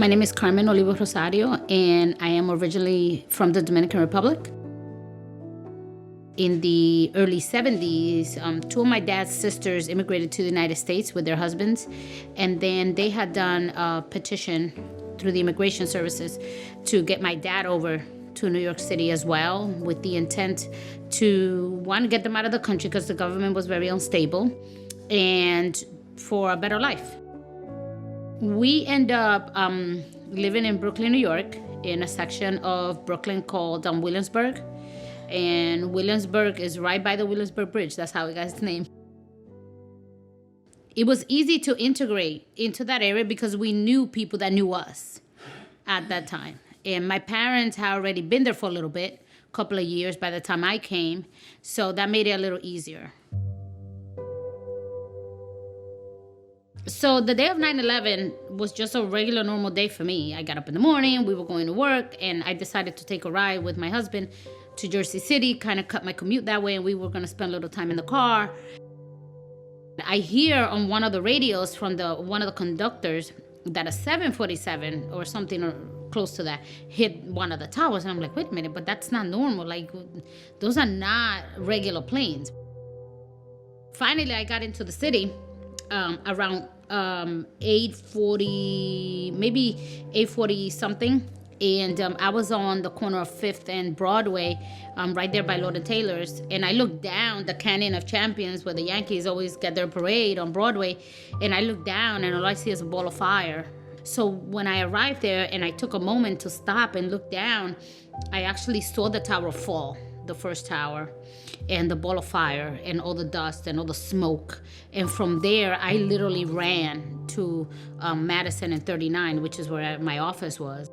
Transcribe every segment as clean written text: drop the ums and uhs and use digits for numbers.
My name is Carmen Rosario, and I am originally from the Dominican Republic. In the early 70s, two of my dad's sisters immigrated to the United States with their husbands, and then they had done a petition through the immigration services to get my dad over to New York City as well, with the intent to, one, get them out of the country because the government was very unstable, and for a better life. We end up living in Brooklyn, New York, in a section of Brooklyn called Williamsburg. And Williamsburg is right by the Williamsburg Bridge. That's how it got its name. It was easy to integrate into that area because we knew people that knew us at that time. And my parents had already been there for a little bit, a couple of years by the time I came. So that made it a little easier. So the day of 9/11 was just a regular, normal day for me. I got up in the morning, we were going to work, and I decided to take a ride with my husband to Jersey City, kind of cut my commute that way, and we were going to spend a little time in the car. I hear on one of the radios from one of the conductors that a 747 or something or close to that hit one of the towers, and I'm like, wait a minute, but that's not normal. Like, those are not regular planes. Finally, I got into the city around 8:40, maybe 8:40 something. And I was on the corner of 5th and Broadway, right there by Lord & Taylor's. And I looked down the Canyon of Champions where the Yankees always get their parade on Broadway. And I looked down and all I see is a ball of fire. So when I arrived there and I took a moment to stop and look down, I actually saw the tower fall, the first tower, and the ball of fire and all the dust and all the smoke. And from there, I literally ran to Madison and 39, which is where my office was.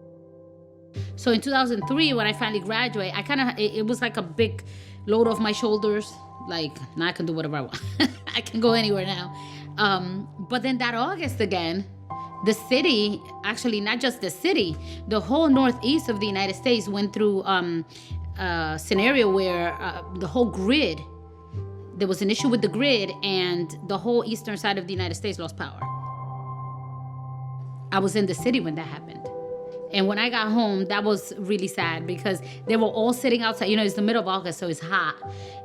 So in 2003, when I finally graduated, it was like a big load off my shoulders. Like, now I can do whatever I want. I can go anywhere now. But then that August again, the city, actually not just the city, the whole northeast of the United States went through a scenario where the whole grid, there was an issue with the grid and the whole eastern side of the United States lost power. I was in the city when that happened. And when I got home, that was really sad because they were all sitting outside. You know, it's the middle of August, so it's hot.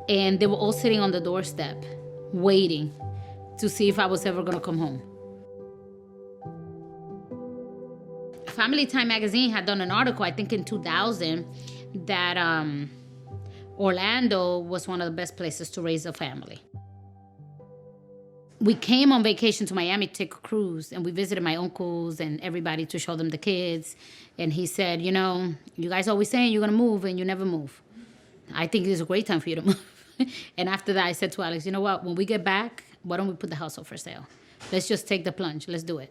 And they were all sitting on the doorstep, waiting to see if I was ever going to come home. Family Time magazine had done an article, I think in 2000, that Orlando was one of the best places to raise a family. We came on vacation to Miami to take a cruise, and we visited my uncles and everybody to show them the kids. And he said, you know, you guys always saying you're going to move, and you never move. I think it's a great time for you to move. And after that, I said to Alex, you know what? When we get back, why don't we put the house up for sale? Let's just take the plunge. Let's do it.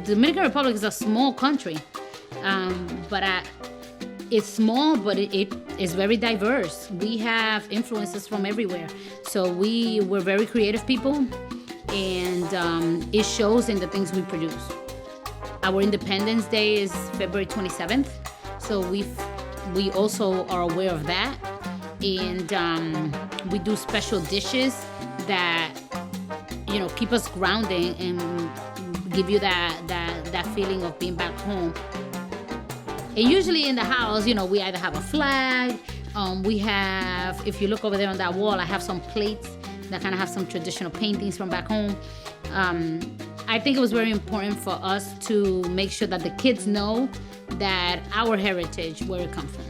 The Dominican Republic is a small country, but it's small, but it is very diverse. We have influences from everywhere. So we're very creative people, and it shows in the things we produce. Our Independence Day is February 27th, so we also are aware of that. And we do special dishes that, you know, keep us grounding and give you that feeling of being back home. And usually in the house, you know, we either have a flag, we have, if you look over there on that wall, I have some plates that kind of have some traditional paintings from back home. I think it was very important for us to make sure that the kids know that our heritage, where it comes from.